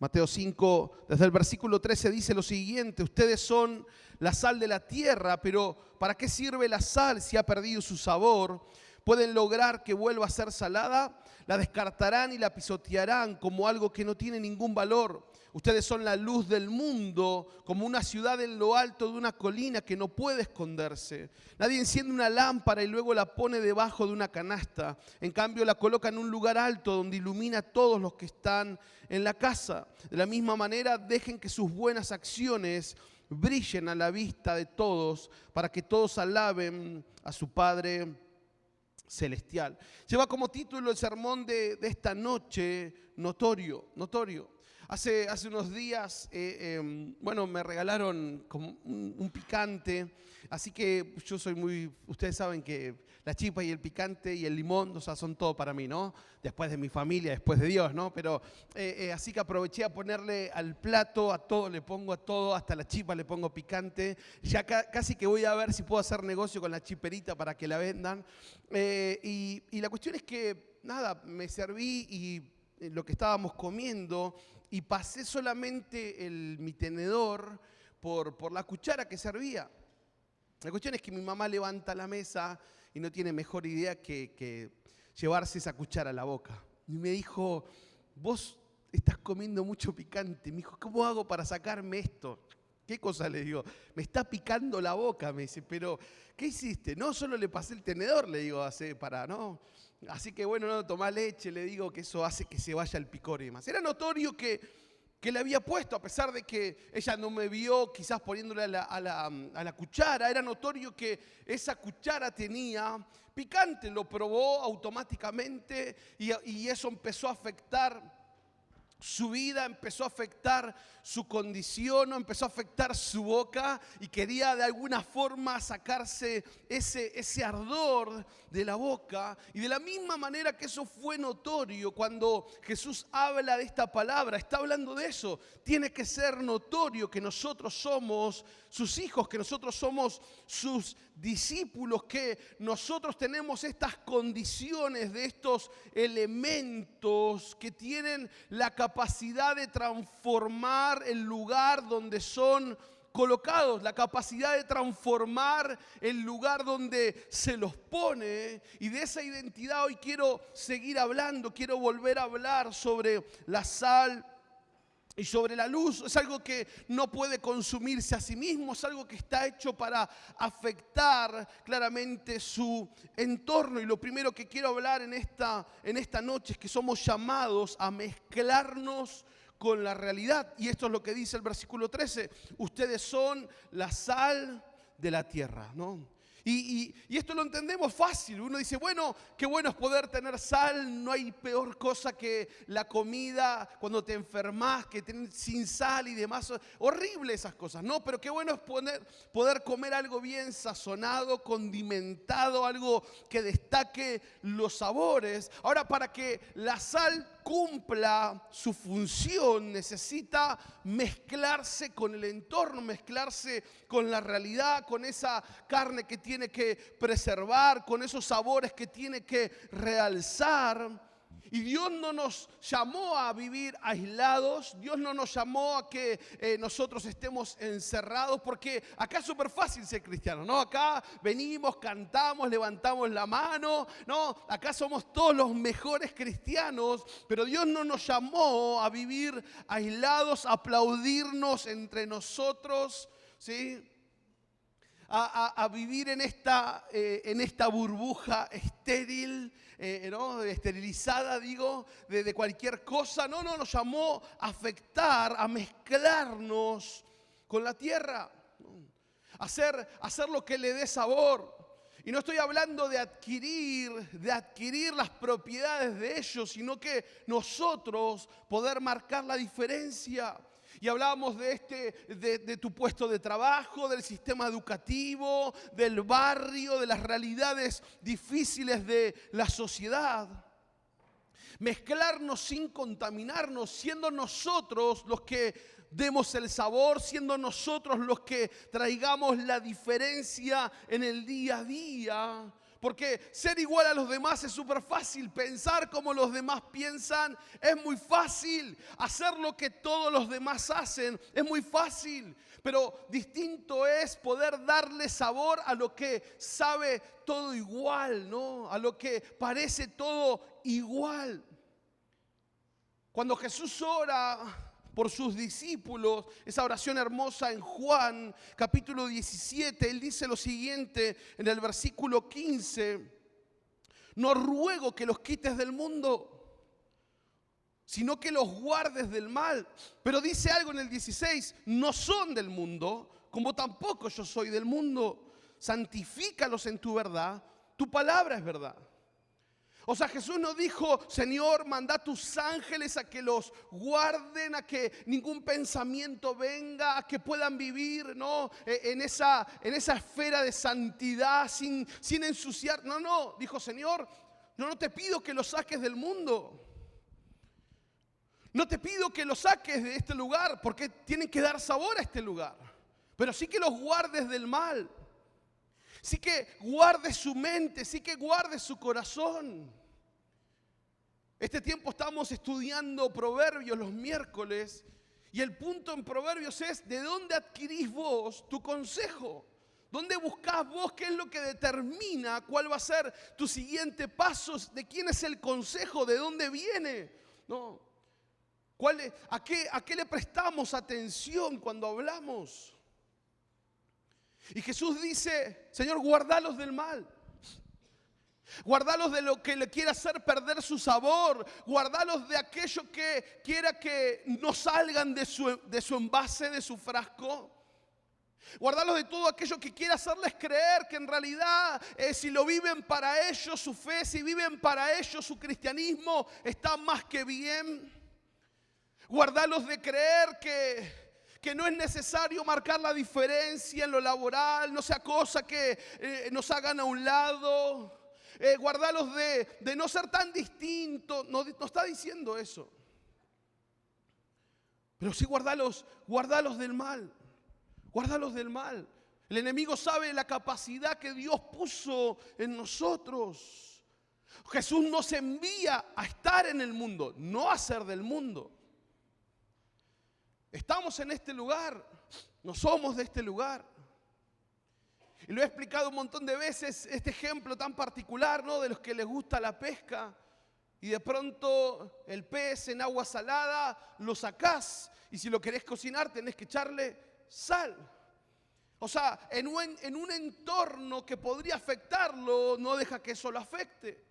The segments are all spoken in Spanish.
Mateo 5, desde el versículo 13 dice lo siguiente: ustedes son la sal de la tierra, pero ¿para qué sirve la sal si ha perdido su sabor? ¿Pueden lograr que vuelva a ser salada? La descartarán y la pisotearán como algo que no tiene ningún valor. Ustedes son la luz del mundo, como una ciudad en lo alto de una colina que no puede esconderse. Nadie enciende una lámpara y luego la pone debajo de una canasta. En cambio, la coloca en un lugar alto donde ilumina a todos los que están en la casa. De la misma manera, dejen que sus buenas acciones brillen a la vista de todos, para que todos alaben a su Padre celestial. Lleva como título el sermón de esta noche: notorio, notorio. Hace unos días, me regalaron como un picante, así que yo soy ustedes saben que la chipa y el picante y el limón, o sea, son todo para mí, ¿no? Después de mi familia, después de Dios, ¿no? Pero así que aproveché a ponerle al plato, a todo le pongo, a todo, hasta la chipa le pongo picante. Ya casi que voy a ver si puedo hacer negocio con la chiperita para que la vendan. Y la cuestión es que, nada, me serví y lo que estábamos comiendo y pasé solamente mi tenedor por la cuchara que servía. La cuestión es que mi mamá levanta la mesa y no tiene mejor idea que llevarse esa cuchara a la boca. Y me dijo: vos estás comiendo mucho picante. Me dijo: ¿cómo hago para sacarme esto? ¿Qué cosa? Le digo: me está picando la boca. Me dice: pero ¿qué hiciste? No, solo le pasé el tenedor, le digo, ¿no? Así que bueno, no, tomá leche, le digo, que eso hace que se vaya el picor y demás. Era notorio que le había puesto, a pesar de que ella no me vio quizás poniéndole a la cuchara. Era notorio que esa cuchara tenía picante, lo probó automáticamente y eso empezó a afectar su vida, empezó a afectar su condición, empezó a afectar su boca y quería de alguna forma sacarse ese ardor de la boca. Y de la misma manera que eso fue notorio cuando Jesús habla de esta palabra, está hablando de eso. Tiene que ser notorio que nosotros somos sus hijos, que nosotros somos sus discípulos, que nosotros tenemos estas condiciones de estos elementos que tienen la capacidad de transformar el lugar donde son colocados, la capacidad de transformar el lugar donde se los pone. Y de esa identidad hoy quiero seguir hablando, quiero volver a hablar sobre la sal y sobre la luz. Es algo que no puede consumirse a sí mismo, es algo que está hecho para afectar claramente su entorno. Y lo primero que quiero hablar en esta noche es que somos llamados a mezclarnos con la realidad. Y esto es lo que dice el versículo 13. Ustedes son la sal de la tierra, ¿no? Y esto lo entendemos fácil. Uno dice: bueno, qué bueno es poder tener sal. No hay peor cosa que la comida cuando te enfermas, que sin sal y demás. Horrible esas cosas, ¿no? Pero qué bueno es poder comer algo bien sazonado, condimentado, algo que destaque los sabores. Ahora, para que la sal cumpla su función, necesita mezclarse con el entorno, mezclarse con la realidad, con esa carne que tiene que preservar, con esos sabores que tiene que realzar. Y Dios no nos llamó a vivir aislados, Dios no nos llamó a que nosotros estemos encerrados, porque acá es súper fácil ser cristiano, ¿no? Acá venimos, cantamos, levantamos la mano, ¿no? Acá somos todos los mejores cristianos, pero Dios no nos llamó a vivir aislados, a aplaudirnos entre nosotros, ¿sí? A vivir en esta burbuja estéril, ¿no? Esterilizada, digo, de cualquier cosa. No, nos llamó a afectar, a mezclarnos con la tierra, ¿no? Hacer lo que le dé sabor. Y no estoy hablando de adquirir las propiedades de ellos, sino que nosotros poder marcar la diferencia. Y hablábamos de tu puesto de trabajo, del sistema educativo, del barrio, de las realidades difíciles de la sociedad. Mezclarnos sin contaminarnos, siendo nosotros los que demos el sabor, siendo nosotros los que traigamos la diferencia en el día a día. Porque ser igual a los demás es súper fácil. Pensar como los demás piensan es muy fácil. Hacer lo que todos los demás hacen es muy fácil. Pero distinto es poder darle sabor a lo que sabe todo igual, ¿no? A lo que parece todo igual. Cuando Jesús ora por sus discípulos, esa oración hermosa en Juan capítulo 17, Él dice lo siguiente en el versículo 15: no ruego que los quites del mundo, sino que los guardes del mal. Pero dice algo en el 16: no son del mundo, como tampoco yo soy del mundo. Santifícalos en tu verdad, tu palabra es verdad. O sea, Jesús no dijo: Señor, manda a tus ángeles a que los guarden, a que ningún pensamiento venga, a que puedan vivir, ¿no?, en esa esfera de santidad sin ensuciar. No, dijo: Señor, no te pido que los saques del mundo. No te pido que los saques de este lugar, porque tienen que dar sabor a este lugar. Pero sí que los guardes del mal. Sí que guardes su mente, sí que guardes su corazón. Este tiempo estamos estudiando Proverbios los miércoles, y el punto en Proverbios es: ¿de dónde adquirís vos tu consejo? ¿Dónde buscás vos qué es lo que determina cuál va a ser tu siguiente paso? ¿De quién es el consejo? ¿De dónde viene? ¿No? ¿A qué le prestamos atención cuando hablamos? Y Jesús dice: Señor, guardalos del mal. Guardalos de lo que le quiera hacer perder su sabor. Guardalos de aquello que quiera que no salgan de su envase, de su frasco. Guardalos de todo aquello que quiera hacerles creer que en realidad si lo viven para ellos, su fe, si viven para ellos, su cristianismo está más que bien. Guardalos de creer que no es necesario marcar la diferencia en lo laboral, no sea cosa que nos hagan a un lado. Guardalos de no ser tan distintos. No está diciendo eso. Pero sí guardalos del mal. Guardalos del mal. El enemigo sabe la capacidad que Dios puso en nosotros. Jesús nos envía a estar en el mundo, no a ser del mundo. Estamos en este lugar, no somos de este lugar. Y lo he explicado un montón de veces, este ejemplo tan particular, ¿no?, de los que les gusta la pesca. Y de pronto el pez en agua salada lo sacás, y si lo querés cocinar tenés que echarle sal. O sea, en un entorno que podría afectarlo, no deja que eso lo afecte.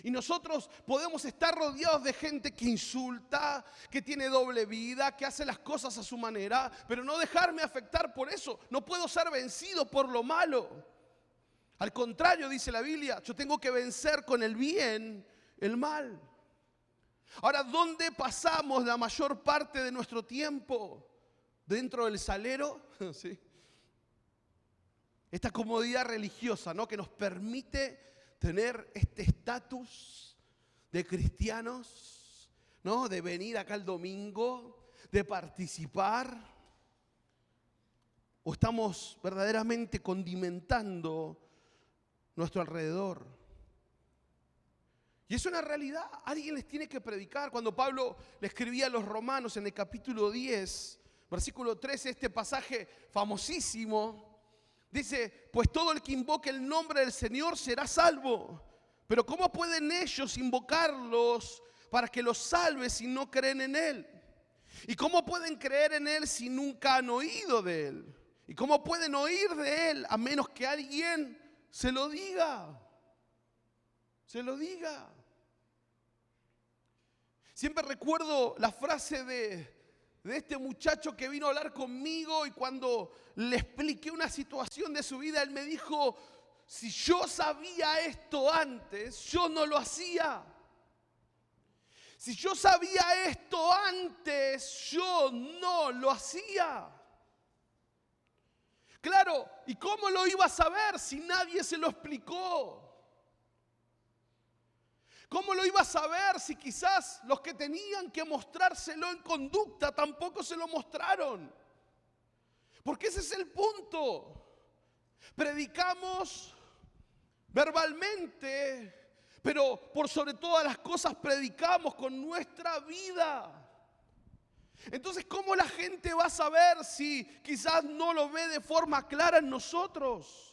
Y nosotros podemos estar rodeados de gente que insulta, que tiene doble vida, que hace las cosas a su manera, pero no dejarme afectar por eso. No puedo ser vencido por lo malo. Al contrario, dice la Biblia, yo tengo que vencer con el bien el mal. Ahora, ¿dónde pasamos la mayor parte de nuestro tiempo? ¿Dentro del salero? ¿Sí? Esta comodidad religiosa, ¿no?, que nos permite tener este estatus de cristianos, ¿no?, de venir acá el domingo, de participar. ¿O estamos verdaderamente condimentando nuestro alrededor? Y es una realidad, alguien les tiene que predicar. Cuando Pablo le escribía a los romanos en el capítulo 10, versículo 13, este pasaje famosísimo, dice: pues todo el que invoque el nombre del Señor será salvo. Pero ¿cómo pueden ellos invocarlos para que los salve si no creen en Él? ¿Y cómo pueden creer en Él si nunca han oído de Él? ¿Y cómo pueden oír de Él a menos que alguien se lo diga? Se lo diga. Siempre recuerdo la frase de este muchacho que vino a hablar conmigo, y cuando le expliqué una situación de su vida, él me dijo: si yo sabía esto antes, yo no lo hacía. Si yo sabía esto antes, yo no lo hacía. Claro, ¿y cómo lo iba a saber si nadie se lo explicó? ¿Cómo lo iba a saber si quizás los que tenían que mostrárselo en conducta tampoco se lo mostraron? Porque ese es el punto. Predicamos verbalmente, pero por sobre todas las cosas predicamos con nuestra vida. Entonces, ¿cómo la gente va a saber si quizás no lo ve de forma clara en nosotros?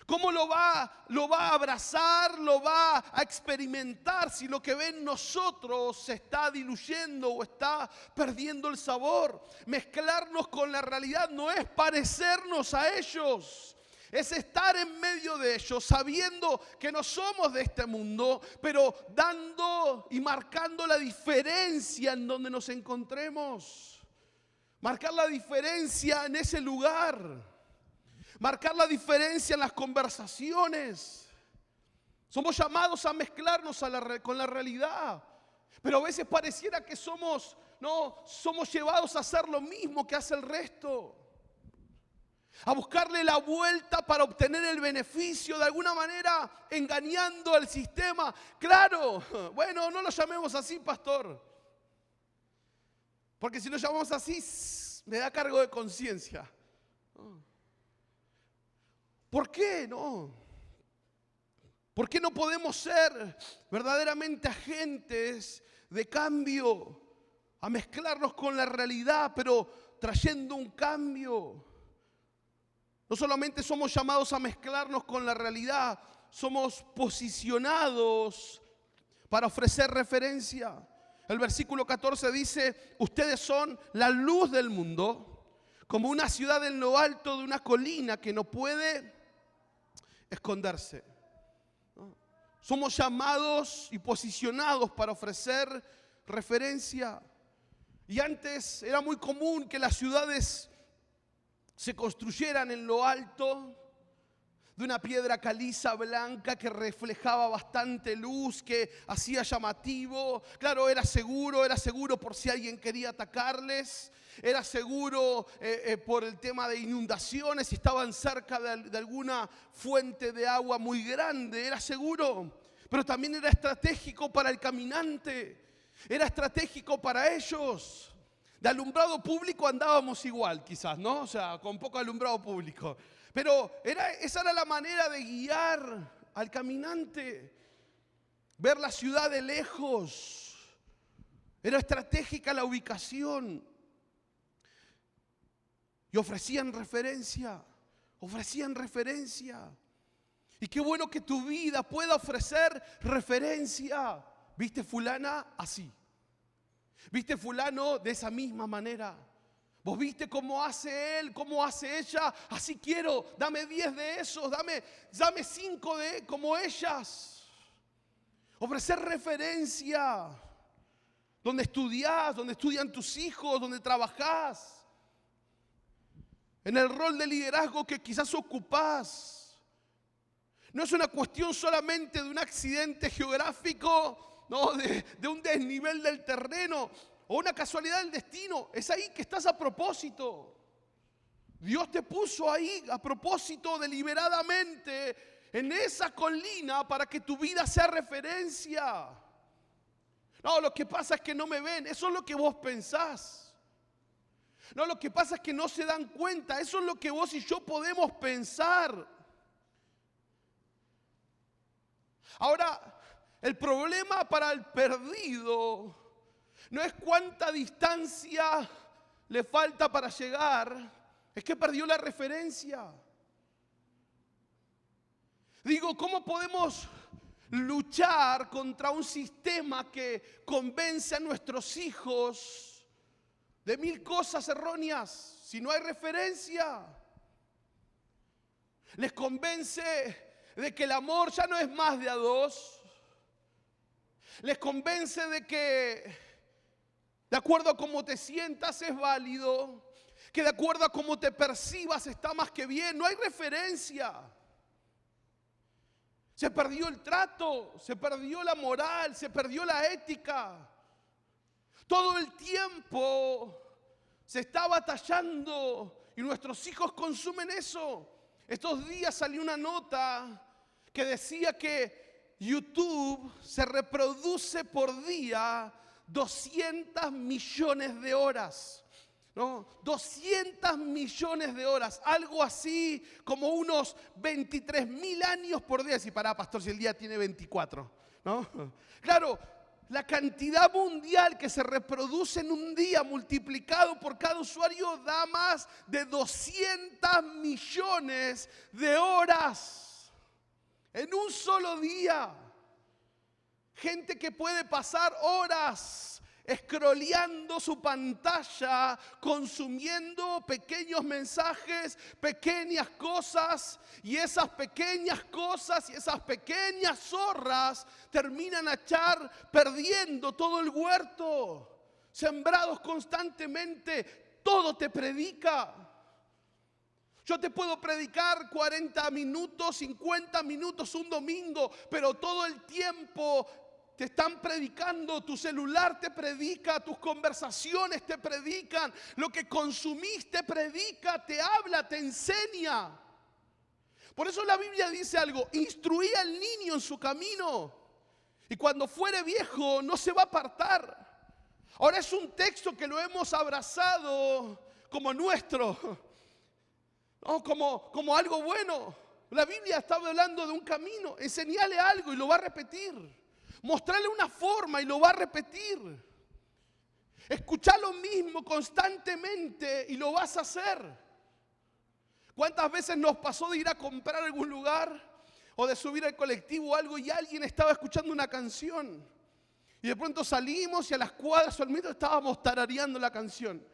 ¿Cómo lo va a abrazar, lo va a experimentar si lo que ve en nosotros se está diluyendo o está perdiendo el sabor? Mezclarnos con la realidad no es parecernos a ellos. Es estar en medio de ellos, sabiendo que no somos de este mundo, pero dando y marcando la diferencia en donde nos encontremos. Marcar la diferencia en ese lugar. Marcar la diferencia en las conversaciones. Somos llamados a mezclarnos con la realidad. Pero a veces pareciera que somos llevados a hacer lo mismo que hace el resto. A buscarle la vuelta para obtener el beneficio, de alguna manera engañando al sistema. Claro, bueno, no lo llamemos así, pastor. Porque si lo llamamos así, me da cargo de conciencia. ¿Por qué no? ¿Por qué no podemos ser verdaderamente agentes de cambio? A mezclarnos con la realidad, pero trayendo un cambio. No solamente somos llamados a mezclarnos con la realidad, somos posicionados para ofrecer referencia. El versículo 14 dice, ustedes son la luz del mundo, como una ciudad en lo alto de una colina que no puede esconderse. Somos llamados y posicionados para ofrecer referencia. Y antes era muy común que las ciudades se construyeran en lo alto de una piedra caliza blanca que reflejaba bastante luz, que hacía llamativo. Claro, era seguro por si alguien quería atacarles. Era seguro por el tema de inundaciones, si estaban cerca de alguna fuente de agua muy grande, era seguro. Pero también era estratégico para el caminante, era estratégico para ellos. De alumbrado público andábamos igual quizás, ¿no? O sea, con poco alumbrado público. Pero esa era la manera de guiar al caminante. Ver la ciudad de lejos. Era estratégica la ubicación. Y ofrecían referencia. Y qué bueno que tu vida pueda ofrecer referencia. ¿Viste fulana? Así. ¿Viste fulano? De esa misma manera. ¿Vos viste cómo hace él? ¿Cómo hace ella? Así quiero. Dame 10 de esos. Dame 5 de como ellas. Ofrecer referencia. Donde estudiás, donde estudian tus hijos, donde trabajás. En el rol de liderazgo que quizás ocupás. No es una cuestión solamente de un accidente geográfico, no, de un desnivel del terreno o una casualidad del destino. Es ahí que estás a propósito. Dios te puso ahí a propósito, deliberadamente, en esa colina para que tu vida sea referencia. No, lo que pasa es que no me ven. Eso es lo que vos pensás. No, lo que pasa es que no se dan cuenta. Eso es lo que vos y yo podemos pensar. Ahora, el problema para el perdido no es cuánta distancia le falta para llegar, es que perdió la referencia. Digo, ¿cómo podemos luchar contra un sistema que convence a nuestros hijos de 1000 cosas erróneas si no hay referencia? Les convence de que el amor ya no es más de a dos. Les convence de que de acuerdo a cómo te sientas es válido, que de acuerdo a cómo te percibas está más que bien. No hay referencia. Se perdió el trato, se perdió la moral, se perdió la ética. Todo el tiempo se está batallando y nuestros hijos consumen eso. Estos días salió una nota que decía que YouTube se reproduce por día 200 millones de horas. ¿no? 200 millones de horas, algo así como unos 23.000 años por día. Si pará, pastor, si el día tiene 24, ¿no? Claro, la cantidad mundial que se reproduce en un día multiplicado por cada usuario da más de 200 millones de horas en un solo día. Gente que puede pasar horas scrolleando su pantalla, consumiendo pequeños mensajes, pequeñas cosas, y esas pequeñas cosas y esas pequeñas zorras terminan a echar perdiendo todo el huerto. Sembrados constantemente, todo te predica. Yo te puedo predicar 40 minutos, 50 minutos un domingo, pero todo el tiempo te están predicando, tu celular te predica, tus conversaciones te predican, lo que consumiste predica, te habla, te enseña. Por eso la Biblia dice algo: instruí al niño en su camino y cuando fuere viejo no se va a apartar. Ahora es un texto que lo hemos abrazado como nuestro, ¿no? como algo bueno. La Biblia está hablando de un camino, enseñale algo y lo va a repetir. Mostrarle una forma y lo va a repetir. Escuchar lo mismo constantemente y lo vas a hacer. ¿Cuántas veces nos pasó de ir a comprar a algún lugar o de subir al colectivo o algo y alguien estaba escuchando una canción? Y de pronto salimos y a las cuadras o al metro estábamos tarareando la canción.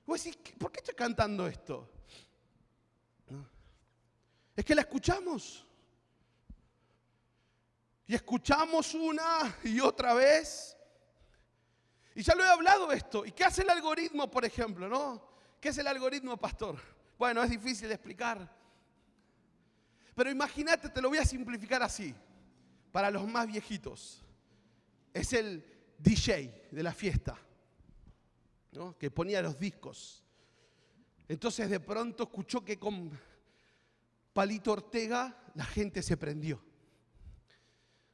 Vos decís, ¿por qué estoy cantando esto? ¿No? Es que la escuchamos. Y escuchamos una y otra vez. Y ya lo he hablado esto. ¿Y qué hace el algoritmo, por ejemplo, no? ¿Qué es el algoritmo, pastor? Bueno, es difícil de explicar. Pero imagínate, te lo voy a simplificar así. Para los más viejitos. Es el DJ de la fiesta, ¿no? Que ponía los discos. Entonces de pronto escuchó que con Palito Ortega la gente se prendió.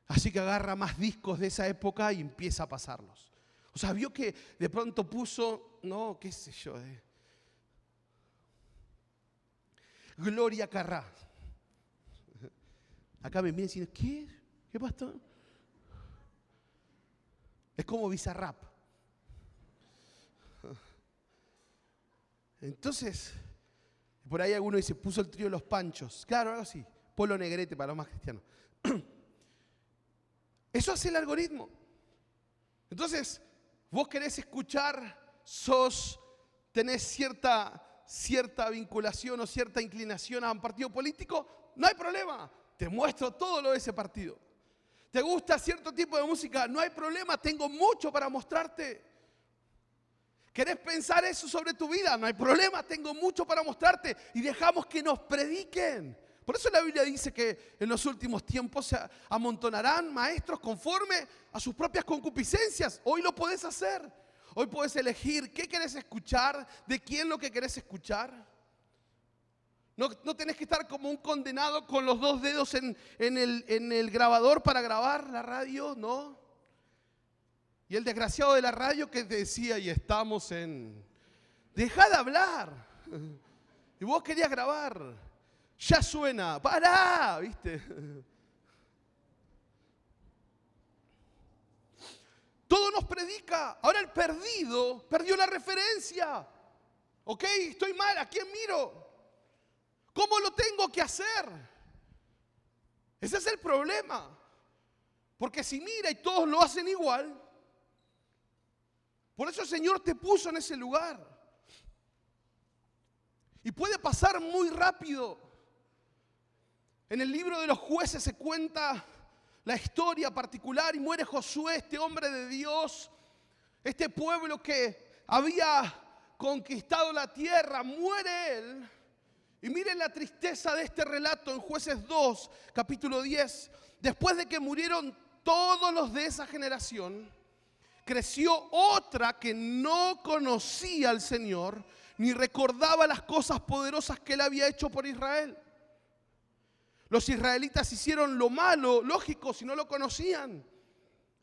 Así que agarra más discos de esa época y empieza a pasarlos. O sea, vio que de pronto puso, no, qué sé yo, Gloria Carrá. Acá me miran diciendo, ¿qué? ¿Qué pastor? Es como Bizarrap. Entonces, por ahí alguno dice, puso el trío de Los Panchos. Claro, algo así. Polo Negrete para los más cristianos. Eso hace el algoritmo. Entonces, vos querés escuchar, tenés cierta vinculación o cierta inclinación a un partido político, no hay problema. Te muestro todo lo de ese partido. ¿Te gusta cierto tipo de música? No hay problema, tengo mucho para mostrarte. ¿Querés pensar eso sobre tu vida? No hay problema, tengo mucho para mostrarte. Y dejamos que nos prediquen. Por eso la Biblia dice que en los últimos tiempos se amontonarán maestros conforme a sus propias concupiscencias. Hoy lo podés hacer. Hoy podés elegir qué querés escuchar, de quién lo que querés escuchar. No tenés que estar como un condenado con los dos dedos en el grabador para grabar la radio, ¿no? Y el desgraciado de la radio que te decía, y estamos en... Dejá de hablar. Y vos querías grabar. Ya suena, pará, ¿viste? Todo nos predica. Ahora el perdido perdió la referencia. ¿Ok? Estoy mal, ¿a quién miro? ¿Cómo lo tengo que hacer? Ese es el problema. Porque si mira y todos lo hacen igual, por eso el Señor te puso en ese lugar. Y puede pasar muy rápido. En el libro de los Jueces se cuenta la historia particular y muere Josué, este hombre de Dios, este pueblo que había conquistado la tierra, muere él. Y miren la tristeza de este relato en Jueces 2, capítulo 10. Después de que murieron todos los de esa generación, creció otra que no conocía al Señor, ni recordaba las cosas poderosas que él había hecho por Israel. Los israelitas hicieron lo malo, lógico, si no lo conocían.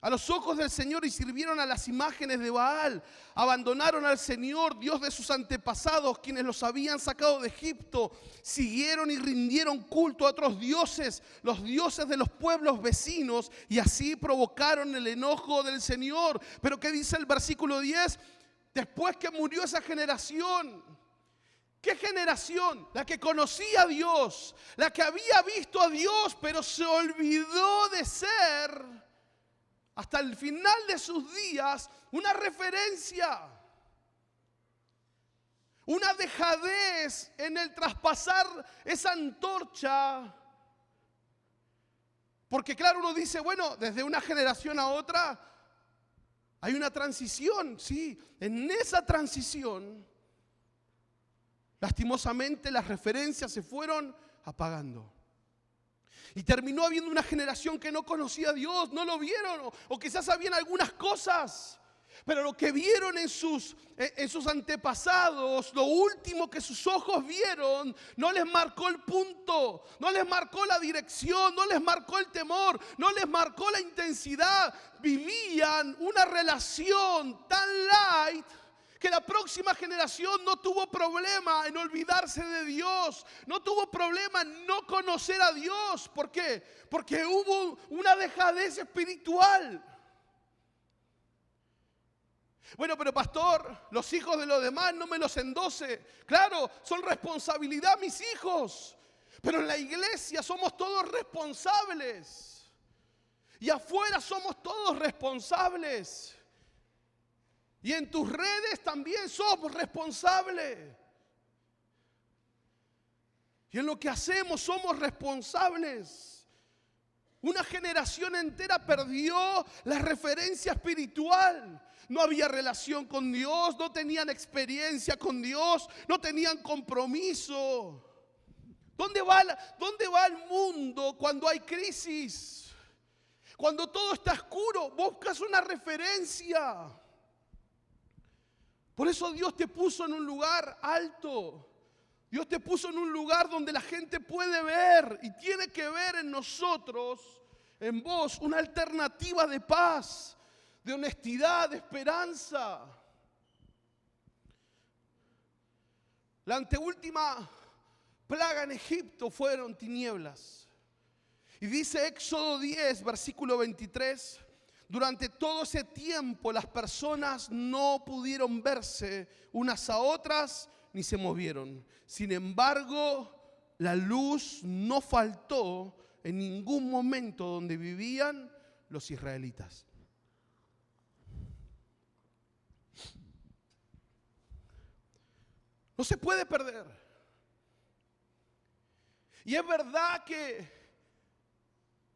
a los ojos del Señor y sirvieron a las imágenes de Baal. Abandonaron al Señor, Dios de sus antepasados, quienes los habían sacado de Egipto. Siguieron y rindieron culto a otros dioses, los dioses de los pueblos vecinos, y así provocaron el enojo del Señor. Pero ¿qué dice el versículo 10? Después que murió esa generación. ¿Qué generación? La que conocía a Dios, la que había visto a Dios, pero se olvidó de ser, hasta el final de sus días, una referencia, una dejadez en el traspasar esa antorcha. Porque claro, uno dice, bueno, desde una generación a otra hay una transición, sí. En esa transición, lastimosamente, las referencias se fueron apagando. Y terminó habiendo una generación que no conocía a Dios, no lo vieron, o quizás sabían algunas cosas, pero lo que vieron en sus antepasados, lo último que sus ojos vieron, no les marcó el punto, no les marcó la dirección, no les marcó el temor, no les marcó la intensidad. Vivían una relación tan light que la próxima generación no tuvo problema en olvidarse de Dios, no tuvo problema en no conocer a Dios. ¿Por qué? Porque hubo una dejadez espiritual. Bueno, pero pastor, los hijos de los demás no me los endose. Claro, son responsabilidad mis hijos, pero en la iglesia somos todos responsables. Y afuera somos todos responsables. Y en tus redes también somos responsables. Y en lo que hacemos somos responsables. Una generación entera perdió la referencia espiritual. No había relación con Dios, no tenían experiencia con Dios, no tenían compromiso. ¿Dónde va el mundo cuando hay crisis? Cuando todo está oscuro, buscas una referencia. Por eso Dios te puso en un lugar alto. Dios te puso en un lugar donde la gente puede ver y tiene que ver en nosotros, en vos, una alternativa de paz, de honestidad, de esperanza. La anteúltima plaga en Egipto fueron tinieblas. Y dice Éxodo 10, versículo 23, durante todo ese tiempo las personas no pudieron verse unas a otras ni se movieron. Sin embargo, la luz no faltó en ningún momento donde vivían los israelitas. No se puede perder. Y es verdad que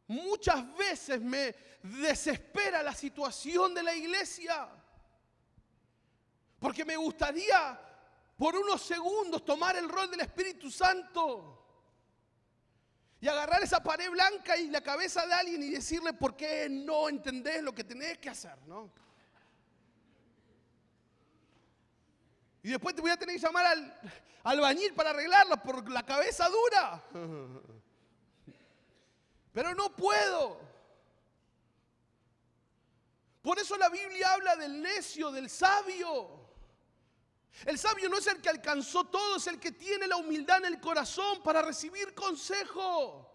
muchas veces me desespera la situación de la iglesia, porque me gustaría por unos segundos tomar el rol del Espíritu Santo y agarrar esa pared blanca y la cabeza de alguien y decirle por qué no entendés lo que tenés que hacer, ¿no? Y después te voy a tener que llamar al albañil para arreglarlo por la cabeza dura. Pero no puedo. Por eso la Biblia habla del necio, del sabio. El sabio no es el que alcanzó todo, es el que tiene la humildad en el corazón para recibir consejo.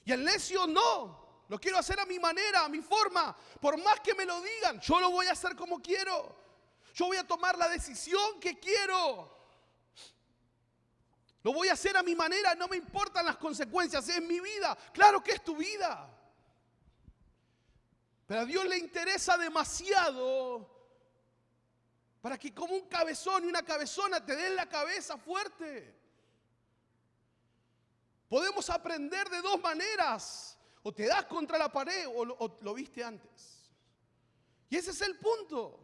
Y el necio no. Lo quiero hacer a mi manera, a mi forma. Por más que me lo digan, yo lo voy a hacer como quiero. Yo voy a tomar la decisión que quiero. Lo voy a hacer a mi manera, no me importan las consecuencias, es mi vida. Claro que es tu vida. Pero a Dios le interesa demasiado para que como un cabezón y una cabezona te den la cabeza fuerte. Podemos aprender de dos maneras. O te das contra la pared o lo viste antes. Y ese es el punto.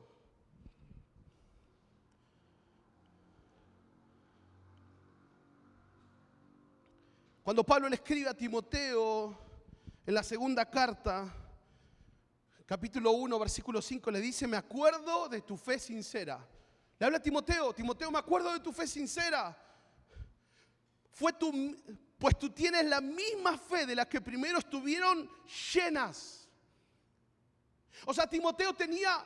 Cuando Pablo le escribe a Timoteo en la segunda carta, capítulo 1, versículo 5, le dice, me acuerdo de tu fe sincera. Le habla a Timoteo, Timoteo, me acuerdo de tu fe sincera. Pues tú tienes la misma fe de la que primero estuvieron llenas. O sea, Timoteo tenía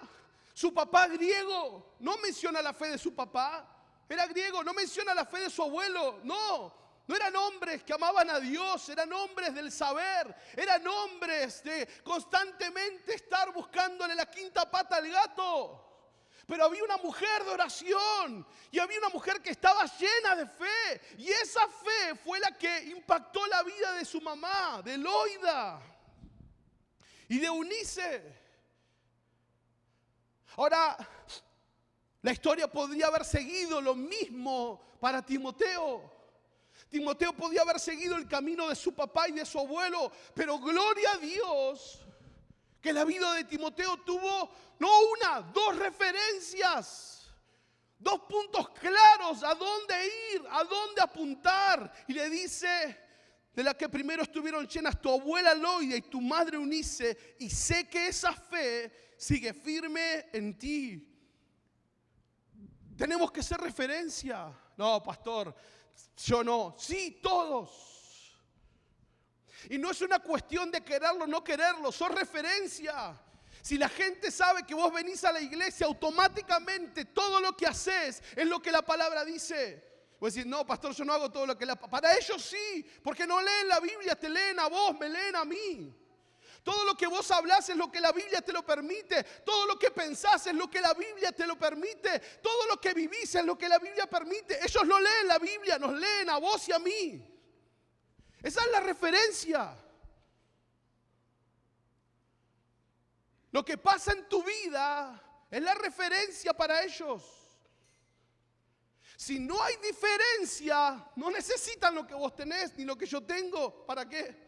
su papá griego. No menciona la fe de su papá. Era griego. No menciona la fe de su abuelo. No eran hombres que amaban a Dios. Eran hombres del saber. Eran hombres de constantemente estar buscándole la quinta pata al gato. Pero había una mujer de oración y había una mujer que estaba llena de fe. Y esa fe fue la que impactó la vida de su mamá, de Loida y de Eunice. Ahora, la historia podría haber seguido lo mismo para Timoteo. Timoteo podía haber seguido el camino de su papá y de su abuelo, pero gloria a Dios que la vida de Timoteo tuvo no una, dos referencias, dos puntos claros a dónde ir, a dónde apuntar. Y le dice, de la que primero estuvieron llenas tu abuela Loida y tu madre Eunice, y sé que esa fe sigue firme en ti. Tenemos que ser referencia. No, pastor, yo no. Sí, todos. Y no es una cuestión de quererlo o no quererlo, sos referencia. Si la gente sabe que vos venís a la iglesia, automáticamente todo lo que haces es lo que la palabra dice. Vos decís, no, pastor, yo no hago todo lo que la palabra. Para ellos sí, porque no leen la Biblia, te leen a vos, me leen a mí. Todo lo que vos hablás es lo que la Biblia te lo permite. Todo lo que pensás es lo que la Biblia te lo permite. Todo lo que vivís es lo que la Biblia permite. Ellos no leen la Biblia, nos leen a vos y a mí. Esa es la referencia. Lo que pasa en tu vida es la referencia para ellos. Si no hay diferencia, no necesitan lo que vos tenés ni lo que yo tengo. ¿Para qué?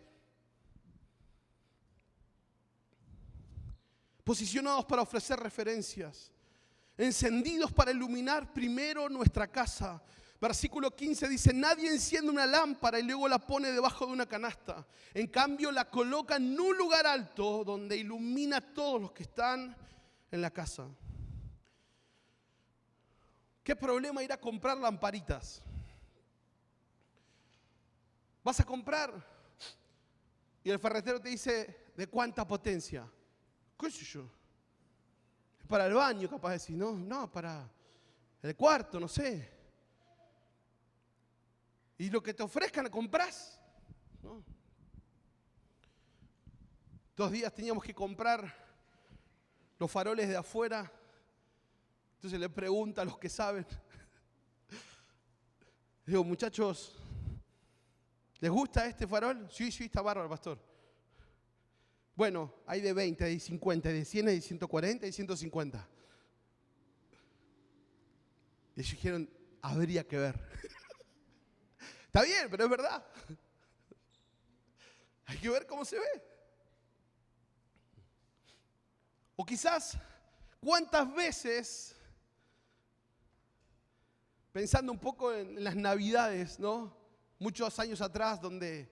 Posicionados para ofrecer referencias, encendidos para iluminar primero nuestra casa. Versículo 15 dice, nadie enciende una lámpara y luego la pone debajo de una canasta. En cambio la coloca en un lugar alto donde ilumina a todos los que están en la casa. ¿Qué problema ir a comprar lamparitas? Vas a comprar y el ferretero te dice, ¿de cuánta potencia? ¿Qué sé yo? Es para el baño, capaz de decir, no, para el cuarto, no sé. Y lo que te ofrezcan, compras. ¿No? 2 días teníamos que comprar los faroles de afuera. Entonces le pregunto a los que saben. Digo, muchachos, ¿les gusta este farol? Sí, está bárbaro, pastor. Bueno, hay de 20, hay de 50, hay de 100, hay de 140, hay de 150. Y ellos dijeron, habría que ver. Está bien, pero es verdad. Hay que ver cómo se ve. O quizás, ¿cuántas veces, pensando un poco en las Navidades, ¿no? Muchos años atrás, donde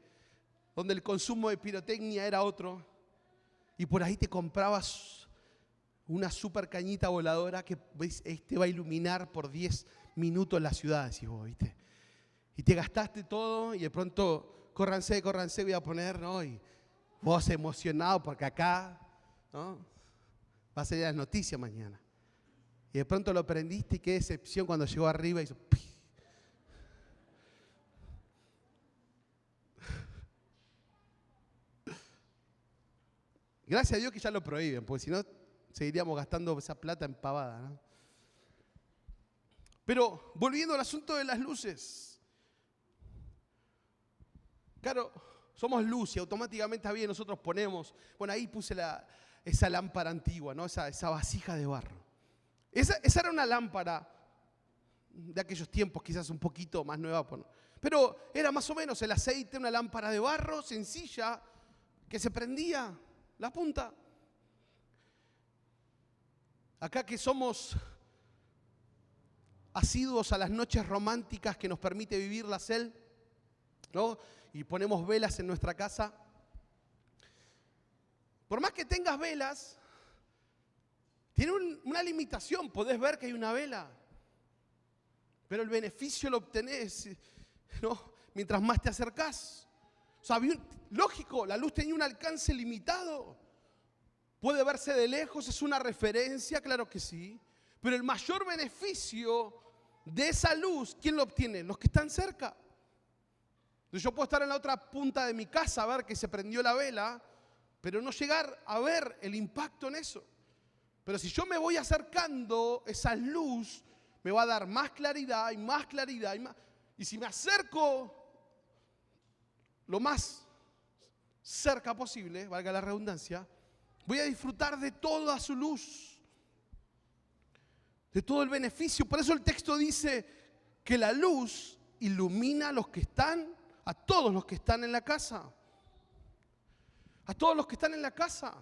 el consumo de pirotecnia era otro, y por ahí te comprabas una super cañita voladora que va a iluminar por 10 minutos la ciudad, decís vos, ¿viste? Y te gastaste todo y de pronto, córranse, voy a poner, ¿no? Y vos emocionado porque acá, ¿no? Va a salir las noticias mañana. Y de pronto lo prendiste y qué decepción cuando llegó arriba y hizo ¡pih! Gracias a Dios que ya lo prohíben, porque si no seguiríamos gastando esa plata en pavada, ¿no? Pero volviendo al asunto de las luces. Claro, somos luz y automáticamente bien nosotros ponemos, bueno, ahí puse esa lámpara antigua, ¿no? Esa vasija de barro. Esa era una lámpara de aquellos tiempos, quizás un poquito más nueva, pero era más o menos el aceite, una lámpara de barro sencilla que se prendía la punta. Acá que somos asiduos a las noches románticas que nos permite vivir la CEL, ¿no? Y ponemos velas en nuestra casa. Por más que tengas velas, tiene una limitación. Podés ver que hay una vela, pero el beneficio lo obtenés, ¿no? Mientras más te acercás. O sea, lógico, la luz tenía un alcance limitado. puede verse de lejos, es una referencia, claro que sí. Pero el mayor beneficio de esa luz, ¿quién lo obtiene? Los que están cerca. Yo puedo estar en la otra punta de mi casa a ver que se prendió la vela, pero no llegar a ver el impacto en eso. Pero si yo me voy acercando, esa luz me va a dar más claridad y más claridad. Y si me acerco lo más cerca posible, valga la redundancia, voy a disfrutar de toda su luz, de todo el beneficio. Por eso el texto dice que la luz ilumina a todos los que están en la casa. A todos los que están en la casa.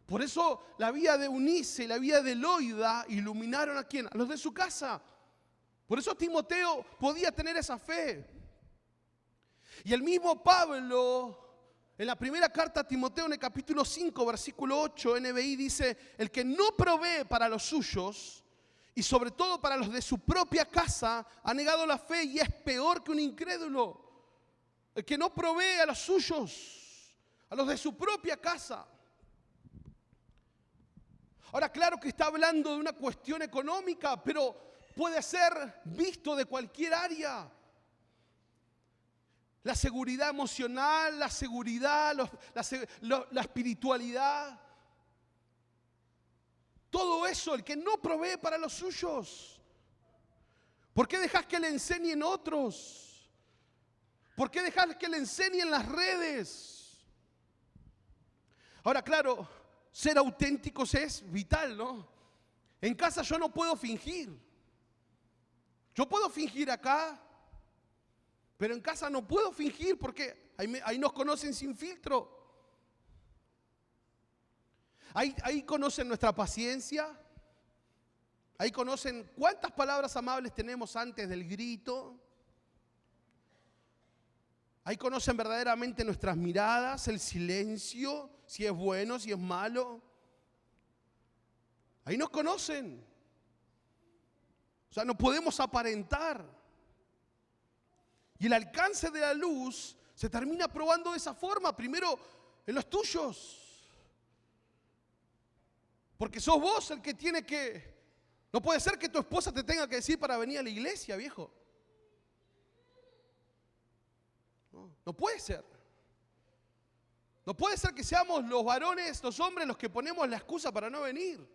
Por eso la vida de Eunice y la vida de Loida iluminaron ¿a quién? A los de su casa. Por eso Timoteo podía tener esa fe. Y el mismo Pablo, en la primera carta a Timoteo, en el capítulo 5, versículo 8, NBI, dice: el que no provee para los suyos, y sobre todo para los de su propia casa, ha negado la fe y es peor que un incrédulo. El que no provee a los suyos, a los de su propia casa. Ahora, claro que está hablando de una cuestión económica, pero puede ser visto de cualquier área. La seguridad emocional, la seguridad, la espiritualidad. Todo eso, el que no provee para los suyos. ¿Por qué dejas que le enseñen otros? ¿Por qué dejas que le enseñen las redes? Ahora, claro, ser auténticos es vital, ¿no? En casa yo no puedo fingir. Yo puedo fingir acá, pero en casa no puedo fingir porque ahí nos conocen sin filtro. Ahí conocen nuestra paciencia. Ahí conocen cuántas palabras amables tenemos antes del grito. Ahí conocen verdaderamente nuestras miradas, el silencio, si es bueno, si es malo. Ahí nos conocen. O sea, no podemos aparentar. Y el alcance de la luz se termina probando de esa forma. Primero en los tuyos. Porque sos vos el que tiene que... No puede ser que tu esposa te tenga que decir para venir a la iglesia, viejo. No puede ser. No puede ser que seamos los varones, los hombres, los que ponemos la excusa para no venir.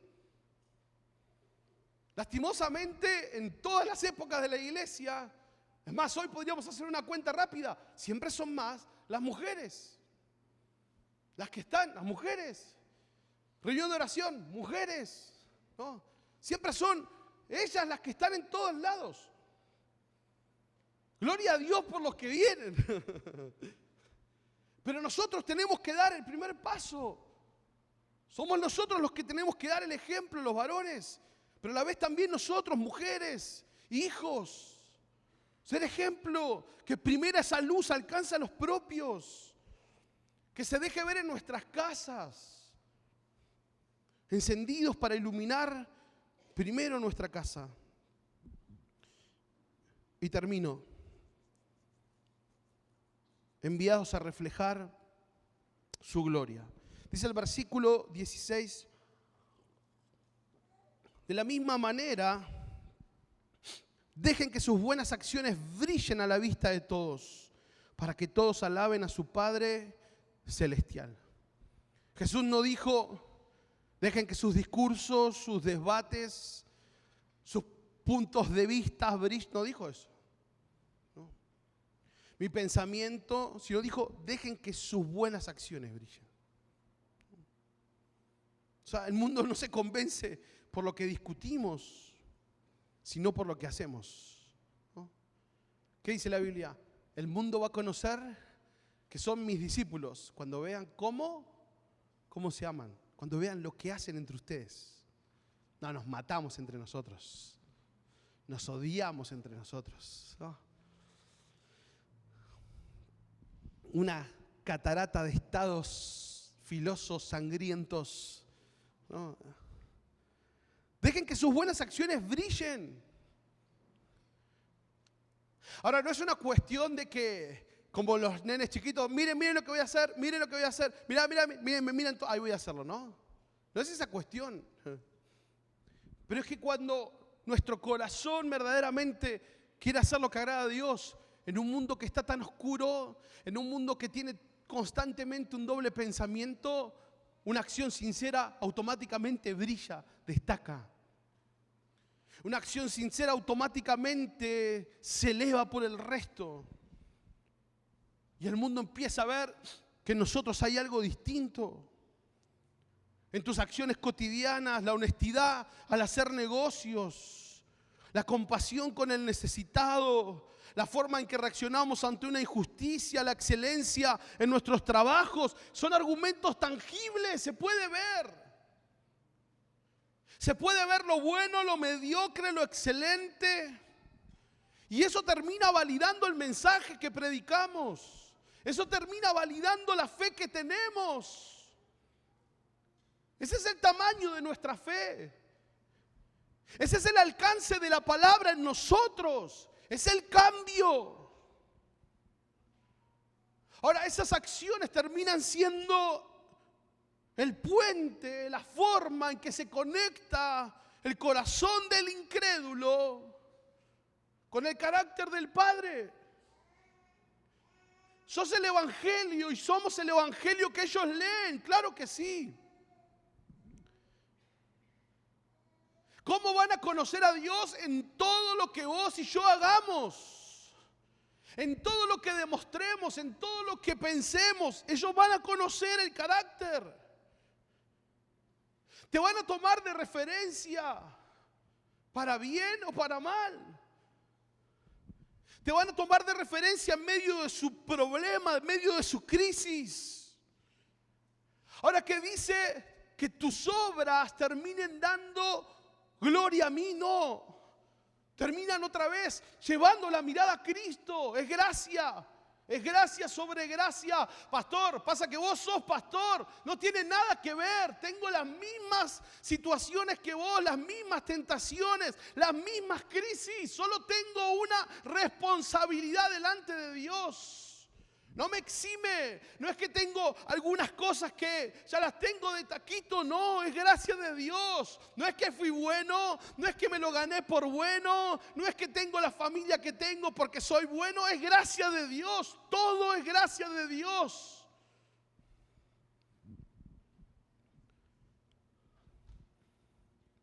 Lastimosamente, en todas las épocas de la iglesia, es más, hoy podríamos hacer una cuenta rápida, siempre son más las mujeres. Las que están, las mujeres. Reunión de oración, mujeres. ¿No? Siempre son ellas las que están en todos lados. Gloria a Dios por los que vienen. Pero nosotros tenemos que dar el primer paso. Somos nosotros los que tenemos que dar el ejemplo, los varones. Pero a la vez también nosotros, mujeres, hijos. Ser ejemplo, que primero esa luz alcance a los propios. Que se deje ver en nuestras casas. Encendidos para iluminar primero nuestra casa. Y termino. Enviados a reflejar su gloria. Dice el versículo 16, de la misma manera, dejen que sus buenas acciones brillen a la vista de todos, para que todos alaben a su Padre Celestial. Jesús no dijo, dejen que sus discursos, sus debates, sus puntos de vista brillen, no dijo eso. Mi pensamiento, sino dijo, dejen que sus buenas acciones brillen. O sea, el mundo no se convence por lo que discutimos, sino por lo que hacemos. ¿No? ¿Qué dice la Biblia? El mundo va a conocer que son mis discípulos cuando vean cómo se aman, cuando vean lo que hacen entre ustedes. No, nos matamos entre nosotros, nos odiamos entre nosotros, ¿no? Una catarata de estados filosos, sangrientos, ¿no? Dejen que sus buenas acciones brillen. Ahora, no es una cuestión de que, como los nenes chiquitos, miren lo que voy a hacer, miren lo que voy a hacer, miren, ahí voy a hacerlo, ¿no? No es esa cuestión. Pero es que cuando nuestro corazón verdaderamente quiere hacer lo que agrada a Dios, en un mundo que está tan oscuro, en un mundo que tiene constantemente un doble pensamiento, una acción sincera automáticamente brilla, destaca. Una acción sincera automáticamente se eleva por el resto. Y el mundo empieza a ver que en nosotros hay algo distinto. En tus acciones cotidianas, la honestidad al hacer negocios, la compasión con el necesitado, la forma en que reaccionamos ante una injusticia, la excelencia en nuestros trabajos, son argumentos tangibles, se puede ver. Se puede ver lo bueno, lo mediocre, lo excelente. Y eso termina validando el mensaje que predicamos. Eso termina validando la fe que tenemos. Ese es el tamaño de nuestra fe. Ese es el alcance de la palabra en nosotros. Es el cambio. Ahora, esas acciones terminan siendo el puente, la forma en que se conecta el corazón del incrédulo con el carácter del Padre. Sos el Evangelio y somos el Evangelio que ellos leen, claro que sí. ¿Cómo van a conocer a Dios? En todo lo que vos y yo hagamos, en todo lo que demostremos, en todo lo que pensemos. Ellos van a conocer el carácter. Te van a tomar de referencia, para bien o para mal. Te van a tomar de referencia en medio de su problema, en medio de su crisis. Ahora, que dice que tus obras terminen dando gloria a mí, no. Terminan otra vez llevando la mirada a Cristo. Es gracia. Es gracia sobre gracia. Pastor, pasa que vos sos pastor. No tiene nada que ver. Tengo las mismas situaciones que vos, las mismas tentaciones, las mismas crisis. Solo tengo una responsabilidad delante de Dios. No me exime. No es que tengo algunas cosas que ya las tengo de taquito. No, es gracia de Dios. No es que fui bueno. No es que me lo gané por bueno. No es que tengo la familia que tengo porque soy bueno. Es gracia de Dios. Todo es gracia de Dios.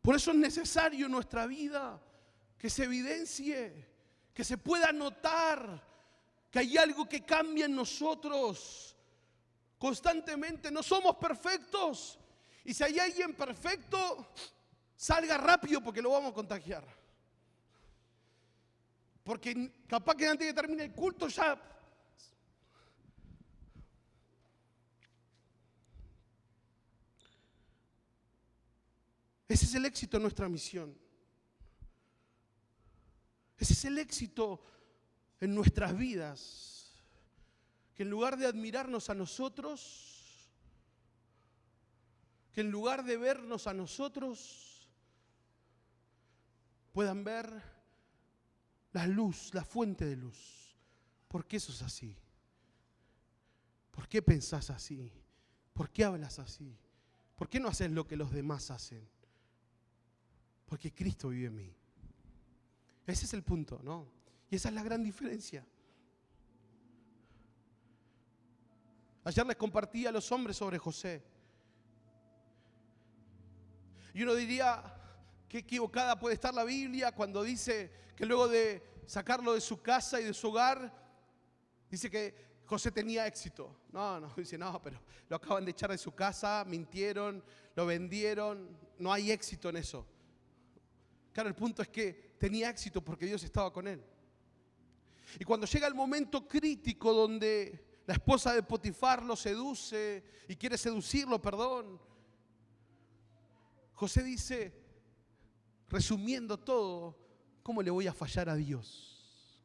Por eso es necesario en nuestra vida que se evidencie, que se pueda notar que hay algo que cambia en nosotros constantemente. No somos perfectos. Y si hay alguien perfecto, salga rápido porque lo vamos a contagiar. Porque capaz que antes de que termine el culto ya... Ese es el éxito de nuestra misión. Ese es el éxito en nuestras vidas, que en lugar de admirarnos a nosotros, que en lugar de vernos a nosotros, puedan ver la luz, la fuente de luz. ¿Por qué sos así? ¿Por qué pensás así? ¿Por qué hablas así? ¿Por qué no haces lo que los demás hacen? Porque Cristo vive en mí. Ese es el punto, ¿no? Y esa es la gran diferencia. Ayer les compartí a los hombres sobre José. Y uno diría, qué equivocada puede estar la Biblia cuando dice que luego de sacarlo de su casa y de su hogar, dice que José tenía éxito. No, dice, no, pero lo acaban de echar de su casa, mintieron, lo vendieron, no hay éxito en eso. Claro, el punto es que tenía éxito porque Dios estaba con él. Y cuando llega el momento crítico donde la esposa de Potifar lo seduce y quiere seducirlo, José dice, resumiendo todo, ¿cómo le voy a fallar a Dios?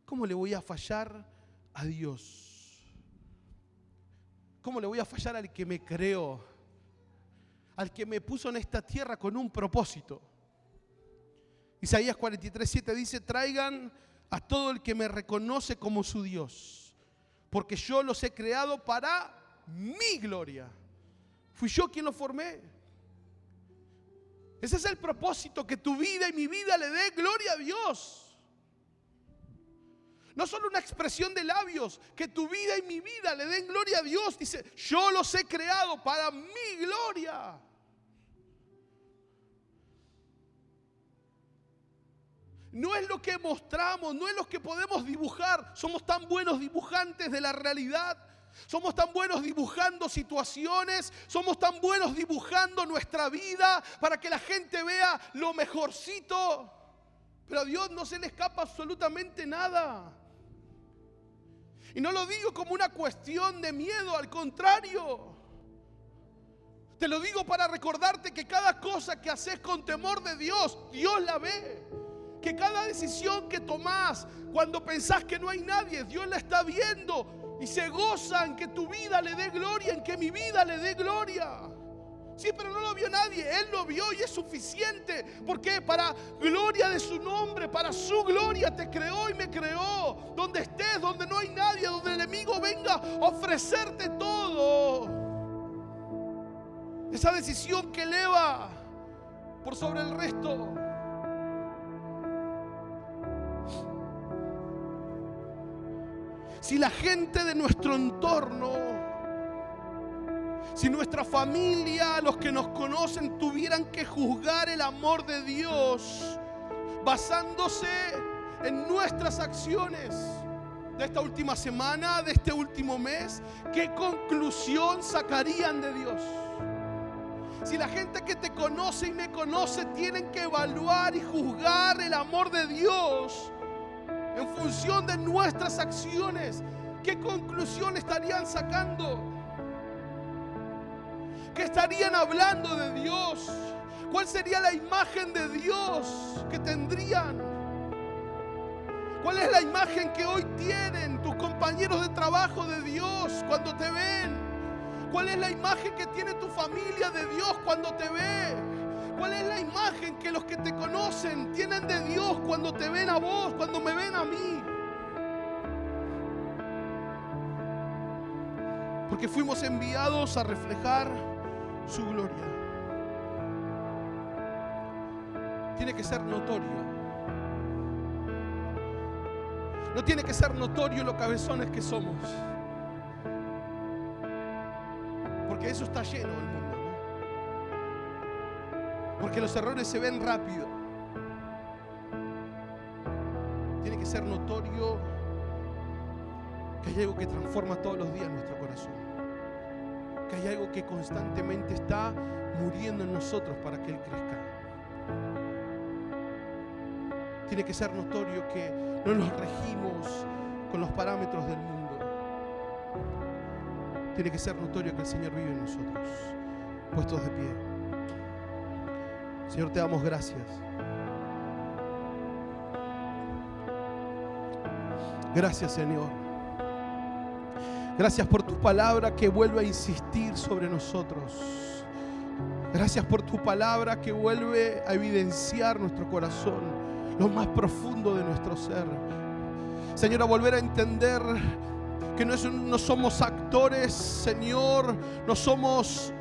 ¿Cómo le voy a fallar a Dios? ¿Cómo le voy a fallar al que me creó? Al que me puso en esta tierra con un propósito. Isaías 43:7 dice, traigan a todo el que me reconoce como su Dios, porque yo los he creado para mi gloria. Fui yo quien lo formé. Ese es el propósito, que tu vida y mi vida le dé gloria a Dios. No solo una expresión de labios, que tu vida y mi vida le den gloria a Dios. Dice, yo los he creado para mi gloria. No es lo que mostramos, no es lo que podemos dibujar. Somos tan buenos dibujantes de la realidad. Somos tan buenos dibujando situaciones, somos tan buenos dibujando nuestra vida para que la gente vea lo mejorcito. Pero a Dios no se le escapa absolutamente nada. Y no lo digo como una cuestión de miedo, al contrario. Te lo digo para recordarte que cada cosa que haces con temor de Dios, Dios la ve. Que cada decisión que tomás cuando pensás que no hay nadie, Dios la está viendo. Y se goza en que tu vida le dé gloria, en que mi vida le dé gloria. Sí, pero no lo vio nadie, Él lo vio y es suficiente. ¿Por qué? Para gloria de su nombre, para su gloria te creó y me creó. Donde estés, donde no hay nadie, donde el enemigo venga a ofrecerte todo. Esa decisión que eleva por sobre el resto. Si la gente de nuestro entorno, si nuestra familia, los que nos conocen, tuvieran que juzgar el amor de Dios basándose en nuestras acciones de esta última semana, de este último mes, ¿qué conclusión sacarían de Dios? Si la gente que te conoce y me conoce tienen que evaluar y juzgar el amor de Dios en función de nuestras acciones, ¿qué conclusión estarían sacando? ¿Qué estarían hablando de Dios? ¿Cuál sería la imagen de Dios que tendrían? ¿Cuál es la imagen que hoy tienen tus compañeros de trabajo de Dios cuando te ven? ¿Cuál es la imagen que tiene tu familia de Dios cuando te ve? ¿Cuál es la imagen que los que te conocen tienen de Dios cuando te ven a vos, cuando me ven a mí? Porque fuimos enviados a reflejar su gloria. Tiene que ser notorio. No tiene que ser notorio lo cabezones que somos. Porque eso está lleno del mundo. Porque los errores se ven rápido. Tiene que ser notorio que hay algo que transforma todos los días nuestro corazón. Que hay algo que constantemente está muriendo en nosotros para que Él crezca. Tiene que ser notorio que no nos regimos con los parámetros del mundo. Tiene que ser notorio que el Señor vive en nosotros. Puestos de pie. Señor, te damos gracias. Gracias, Señor. Gracias por tu palabra que vuelve a insistir sobre nosotros. Gracias por tu palabra que vuelve a evidenciar nuestro corazón, lo más profundo de nuestro ser. Señor, a volver a entender que no somos actores, Señor, no somos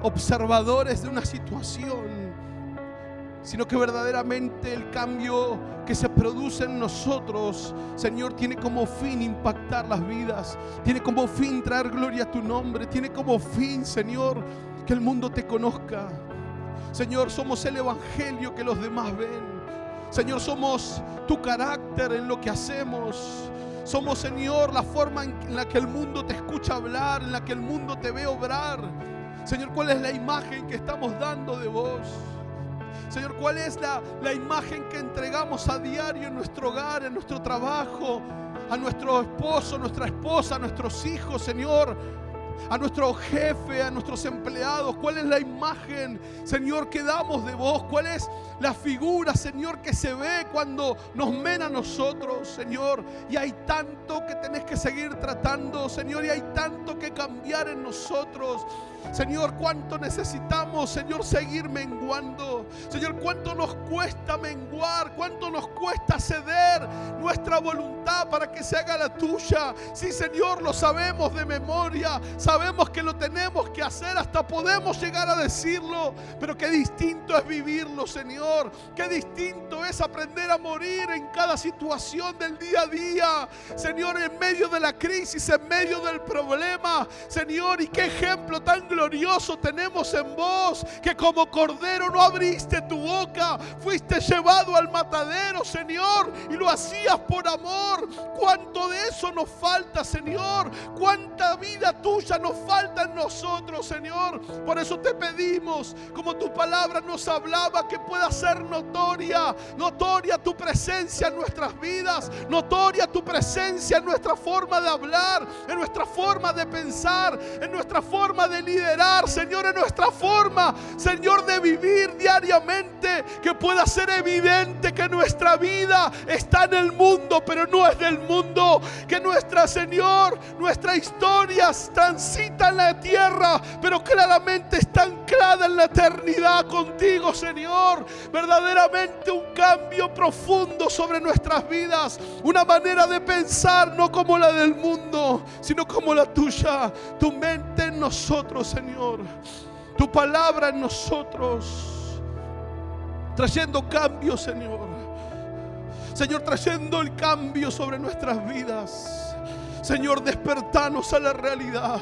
observadores de una situación, sino que verdaderamente el cambio que se produce en nosotros, Señor, tiene como fin impactar las vidas, tiene como fin traer gloria a tu nombre, tiene como fin, Señor, que el mundo te conozca. Señor, somos el evangelio que los demás ven. Señor, somos tu carácter en lo que hacemos. Somos, Señor, la forma en la que el mundo te escucha hablar, en la que el mundo te ve obrar. Señor, ¿cuál es la imagen que estamos dando de vos? Señor, ¿cuál es la imagen que entregamos a diario en nuestro hogar, en nuestro trabajo, a nuestro esposo, nuestra esposa, a nuestros hijos, Señor, a nuestro jefe, a nuestros empleados? ¿Cuál es la imagen, Señor, que damos de vos? ¿Cuál es la figura, Señor, que se ve cuando nos ven a nosotros, Señor? Y hay tanto que tenés que seguir tratando, Señor, y hay tanto que cambiar en nosotros. Señor, cuánto necesitamos, Señor, seguir menguando. Señor, cuánto nos cuesta menguar, cuánto nos cuesta ceder nuestra voluntad para que se haga la tuya. Sí, Señor, lo sabemos de memoria, sabemos que lo tenemos que hacer, hasta podemos llegar a decirlo, pero qué distinto es vivirlo, Señor. Qué distinto es aprender a morir en cada situación del día a día, Señor, en medio de la crisis, en medio del problema, Señor. Y qué ejemplo tan glorioso tenemos en vos, que como cordero no abriste tu boca, fuiste llevado al matadero, Señor, y lo hacías por amor. Cuánto de eso nos falta, Señor, cuánta vida tuya nos falta en nosotros, Señor. Por eso te pedimos, como tu palabra nos hablaba, que pueda ser notoria tu presencia en nuestras vidas, notoria tu presencia en nuestra forma de hablar, en nuestra forma de pensar, en nuestra forma de liderar, Señor, en nuestra forma, Señor, de vivir diariamente. Que pueda ser evidente que nuestra vida está en el mundo, pero no es del mundo. Que nuestra, Señor, nuestra historia transita en la tierra, pero claramente está anclada en la eternidad contigo, Señor. Verdaderamente un cambio profundo sobre nuestras vidas, una manera de pensar no como la del mundo, sino como la tuya. Tu mente en nosotros, Señor, tu palabra en nosotros, trayendo cambio, Señor. Señor, trayendo el cambio sobre nuestras vidas. Señor, despertanos a la realidad.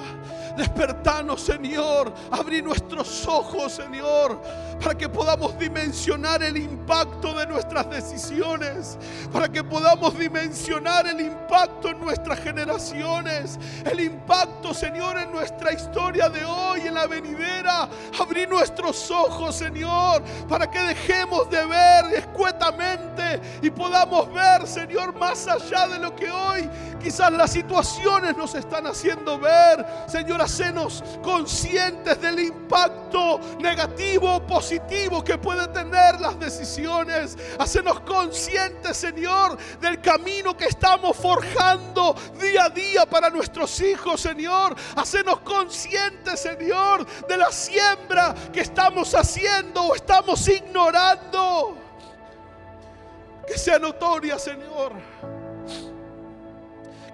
Despertanos, Señor. Abrí nuestros ojos, Señor, para que podamos dimensionar el impacto de nuestras decisiones, para que podamos dimensionar el impacto en nuestras generaciones, el impacto, Señor, en nuestra historia de hoy, en la venidera. Abrí nuestros ojos, Señor, para que dejemos de ver escuetamente y podamos ver, Señor, más allá de lo que hoy quizás las situaciones nos están haciendo ver. Señor, hacenos conscientes del impacto negativo o positivo que puede tener las decisiones. Hacenos conscientes, Señor, del camino que estamos forjando día a día para nuestros hijos, Señor. Hacenos conscientes, Señor, de la siembra que estamos haciendo o estamos ignorando. Que sea notoria, Señor.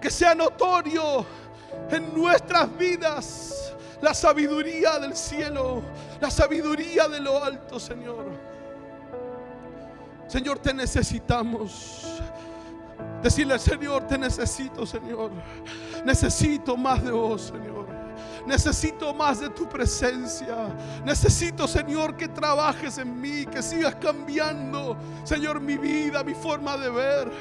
Que sea notorio en nuestras vidas la sabiduría del cielo, la sabiduría de lo alto, Señor. Señor, te necesitamos. Decirle al Señor, te necesito, Señor. Necesito más de vos, Señor. Necesito más de tu presencia. Necesito, Señor, que trabajes en mí, que sigas cambiando, Señor, mi vida, mi forma de ver.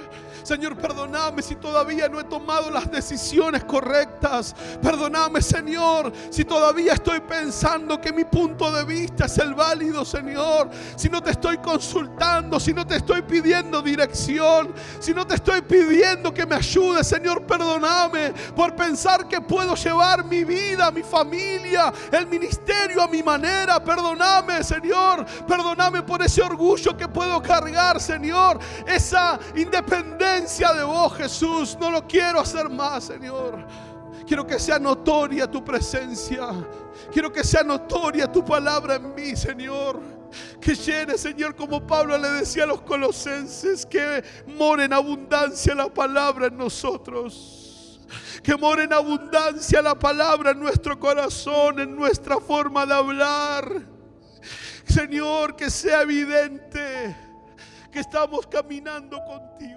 Señor, perdóname si todavía no he tomado las decisiones correctas. Perdóname, Señor, si todavía estoy pensando que mi punto de vista es el válido, Señor. Si no te estoy consultando, si no te estoy pidiendo dirección, si no te estoy pidiendo que me ayudes, Señor, perdóname por pensar que puedo llevar mi vida, mi familia, el ministerio a mi manera. Perdóname, Señor, perdóname por ese orgullo que puedo cargar, Señor, esa independencia de vos, Jesús. No lo quiero hacer más, Señor. Quiero que sea notoria tu presencia. Quiero que sea notoria tu palabra en mí, Señor. Que llene, Señor, como Pablo le decía a los colosenses, que more en abundancia la palabra en nosotros. Que more en abundancia la palabra en nuestro corazón, en nuestra forma de hablar. Señor, que sea evidente que estamos caminando contigo.